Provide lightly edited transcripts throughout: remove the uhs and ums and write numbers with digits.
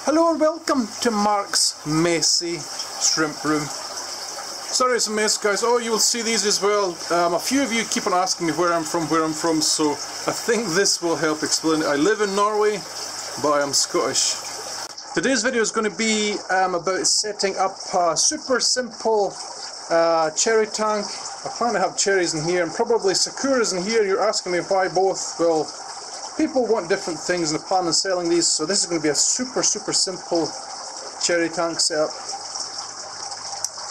Hello and welcome to Mark's messy shrimp room. Sorry it's a mess, guys. Oh, you'll see these as well. A few of you keep on asking me where I'm from, so I think this will help explain it. I live in Norway, but I am Scottish. Today's video is going to be about setting up a super simple cherry tank. I plan to have cherries in here and probably sakuras in here. You're asking me why both. Well, people want different things and I plan on selling these, so this is going to be a super simple cherry tank setup.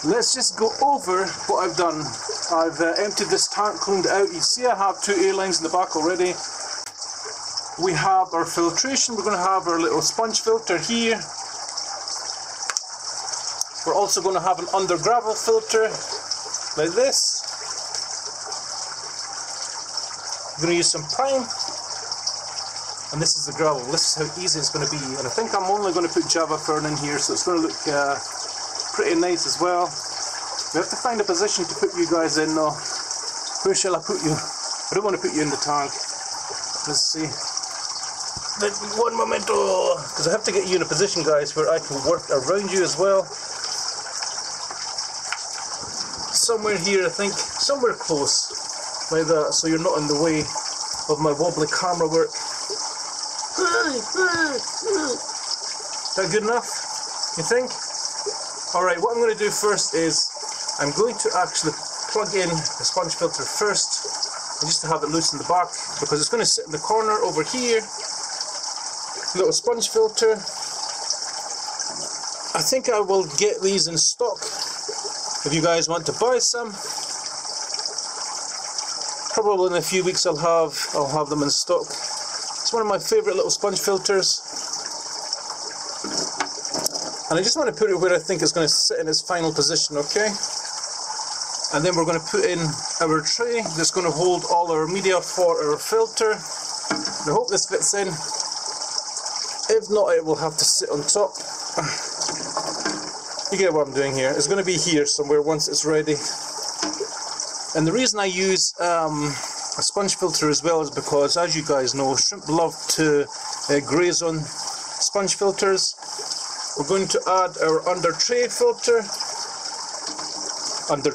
Let's just go over what I've done. I've emptied this tank, cleaned it out. You see I have 2 air lines in the back already. We have our filtration. We're going to have our little sponge filter here. We're also going to have an under gravel filter like this. We're going to use some prime. And this is the gravel. This is how easy it's going to be. And I think I'm only going to put Java fern in here, so it's going to look pretty nice as well. We have to find a position to put you guys in though. Where shall I put you? I don't want to put you in the tank. Let's see. One momento, because I have to get you in a position, guys, where I can work around you as well. Somewhere here, I think, somewhere close, like that, so you're not in the way of my wobbly camera work. Is that good enough, you think? Alright, what I'm going to do first is I'm going to actually plug in the sponge filter first, just to have it loose in the back, because it's going to sit in the corner over here. Little sponge filter. I think I will get these in stock if you guys want to buy some. Probably in a few weeks I'll have them in stock. It's one of my favourite little sponge filters. And I just want to put it where I think it's going to sit in its final position, okay? And then we're going to put in our tray that's going to hold all our media for our filter. And I hope this fits in. If not, it will have to sit on top. You get what I'm doing here. It's going to be here somewhere once it's ready. And the reason I use a sponge filter as well is because, as you guys know, shrimp love to graze on sponge filters. We're going to add our under tray filter, under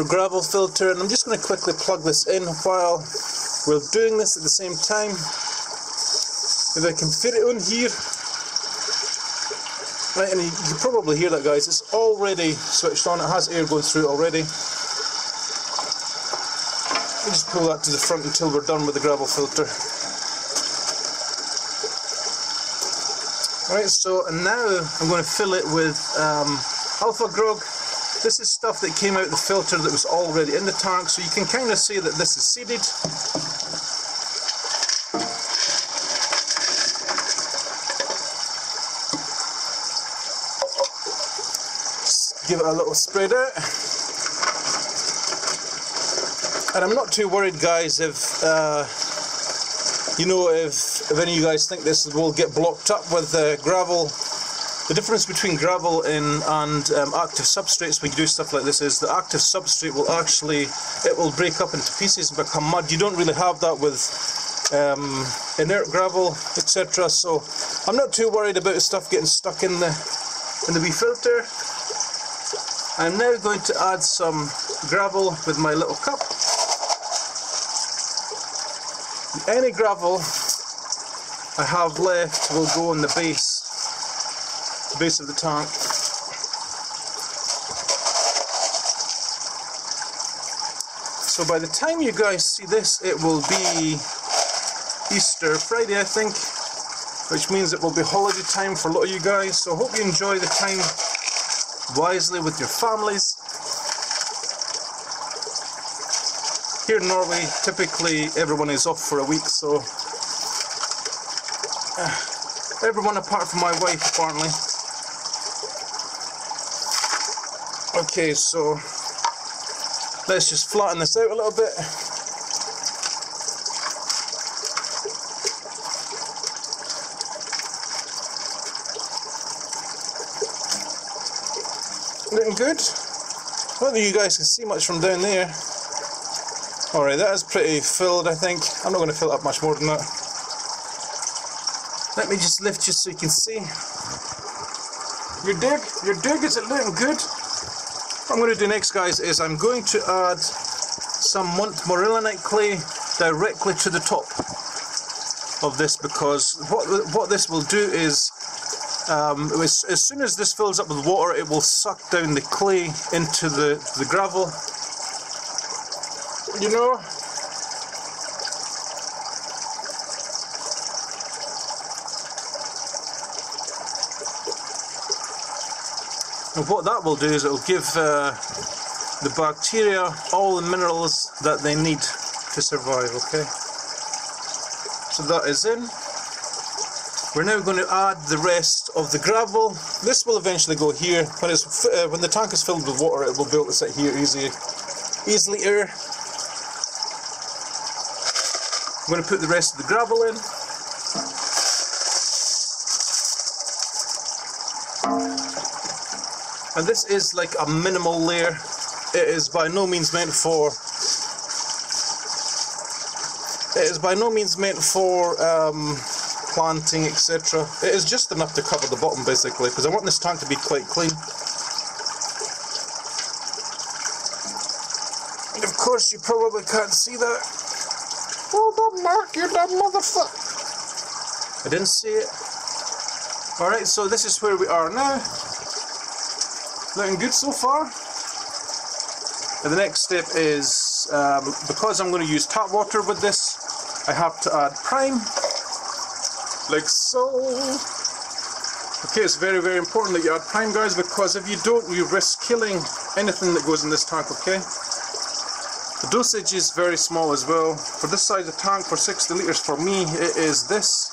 gravel filter, and I'm just going to quickly plug this in while we're doing this at the same time. If I can fit it on here. Right, and you can probably hear that, guys. It's already switched on. It has air going through it already. We'll just pull that to the front until we're done with the gravel filter. Alright, so now I'm going to fill it with alpha grog. This is stuff that came out of the filter that was already in the tank, so you can kind of see that this is seeded. Give it a little spread out. And I'm not too worried, guys, if you know, if any of you guys think this will get blocked up with gravel. The difference between gravel and active substrates when you do stuff like this is the active substrate will actually, it will break up into pieces and become mud. You don't really have that with inert gravel, etc. So I'm not too worried about stuff getting stuck in the wee filter. I'm now going to add some gravel with my little cup. Any gravel I have left will go on the base of the tank. So by the time you guys see this, it will be Easter Friday, I think, which means it will be holiday time for a lot of you guys. So I hope you enjoy the time wisely with your families. Here in Norway, typically everyone is off for a week, so everyone apart from my wife, apparently. Okay, so let's just flatten this out a little bit. Looking good. I don't think you guys can see much from down there. Alright, that is pretty filled, I think. I'm not going to fill it up much more than that. Let me just lift just so you can see. Your dig, is it looking good? What I'm going to do next, guys, is I'm going to add some morillinite clay directly to the top of this, because what this will do is as soon as this fills up with water, it will suck down the clay into the gravel, you know. And what that will do is it will give the bacteria all the minerals that they need to survive, okay? So that is in. We're now going to add the rest of the gravel. This will eventually go here. When the tank is filled with water, it will be able to sit here easily. I'm going to put the rest of the gravel in. And this is like a minimal layer. It is by no means meant for planting, etc. It is just enough to cover the bottom, basically, because I want this tank to be quite clean. And of course you probably can't see that. Hold up, Mark, you dumb motherfucker. I didn't see it. Alright, so this is where we are now. Looking good so far. And the next step is, because I'm going to use tap water with this, I have to add prime. Like so. Okay, it's very, very important that you add prime, guys, because if you don't, you risk killing anything that goes in this tank, okay? The dosage is very small as well. For this size of tank, for 60 litres, for me, it is this.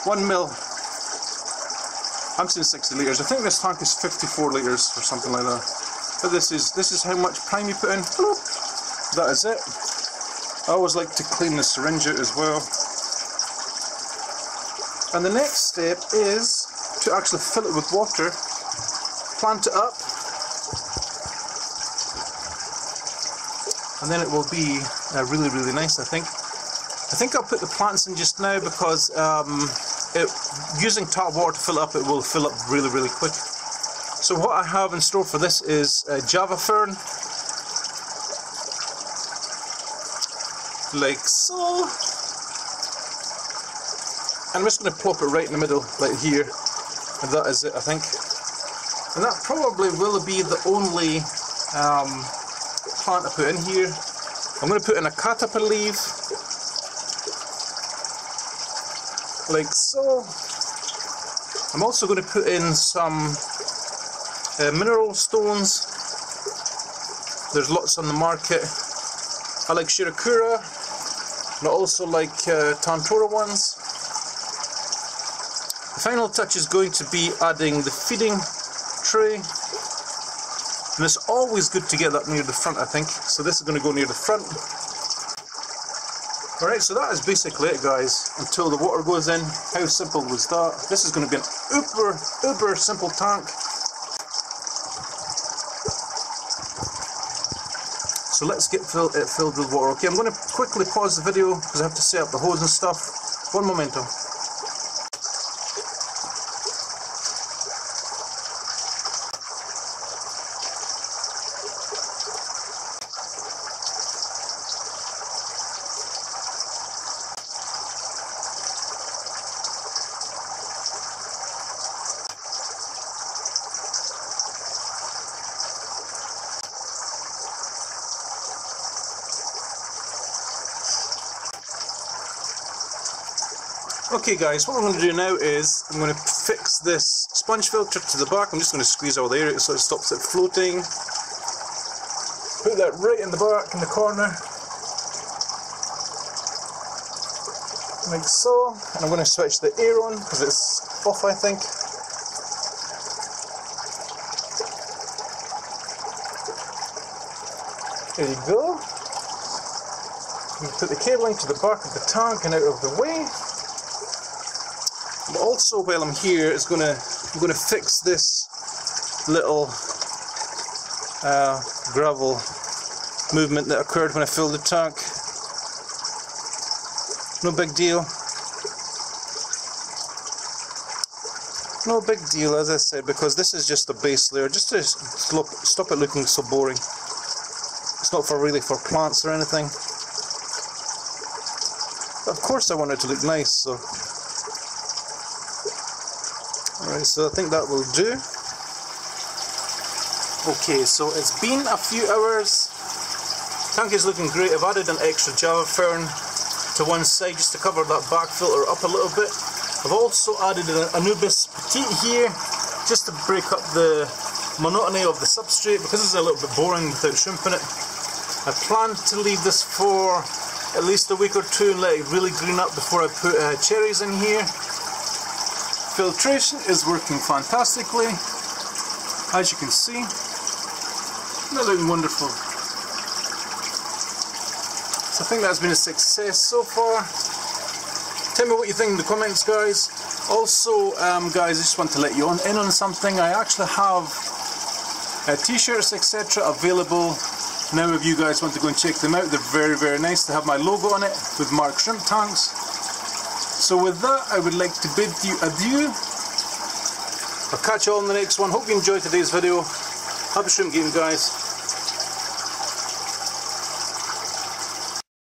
1 mil. I'm saying 60 litres. I think this tank is 54 litres or something like that. But this is how much prime you put in. That is it. I always like to clean the syringe out as well. And the next step is to actually fill it with water, plant it up, and then it will be really, really nice, I think. I think I'll put the plants in just now because using tap water to fill it up, it will fill up really, really quick. So what I have in store for this is Java fern, like so. And I'm just going to plop it right in the middle, like here, and that is it, I think. And that probably will be the only plant I put in here. I'm going to put in a caterpillar leaf, like so. I'm also going to put in some mineral stones. There's lots on the market. I like Shirakura, and I also like Tantora ones. The final touch is going to be adding the feeding tray, and it's always good to get that near the front, I think, so this is going to go near the front. Alright, so that is basically it, guys, until the water goes in. How simple was that? This is going to be an uber simple tank. So let's get it filled with water. Okay, I'm going to quickly pause the video because I have to set up the hose and stuff. One momento. Okay guys, what I'm going to do now is I'm going to fix this sponge filter to the back. I'm just going to squeeze all the air out so it stops it floating. Put that right in the back in the corner, like so. And I'm going to switch the air on because it's off, I think. There you go. You put the cabling to the back of the tank and out of the way. But also, while I'm here, I'm gonna fix this little gravel movement that occurred when I filled the tank. No big deal. No big deal, as I said, because this is just a base layer, just to stop it looking so boring. It's not really for plants or anything. But of course I want it to look nice, so... Alright, so I think that will do. Okay, so it's been a few hours. Tank is looking great. I've added an extra Java fern to one side just to cover that back filter up a little bit. I've also added an Anubis Petite here just to break up the monotony of the substrate because it's a little bit boring without shrimp in it. I plan to leave this for at least a week or two and let it really green up before I put cherries in here. Filtration is working fantastically, as you can see. They're looking wonderful. So I think that's been a success so far. Tell me what you think in the comments, guys. Also, guys, I just want to let you in on something. I actually have t-shirts, etc. available now if you guys want to go and check them out. They're very, very nice. They have my logo on it with Mark Shrimp Tanks. So with that, I would like to bid you adieu. I'll catch you all in the next one. Hope you enjoyed today's video. Happy shrimp game, guys.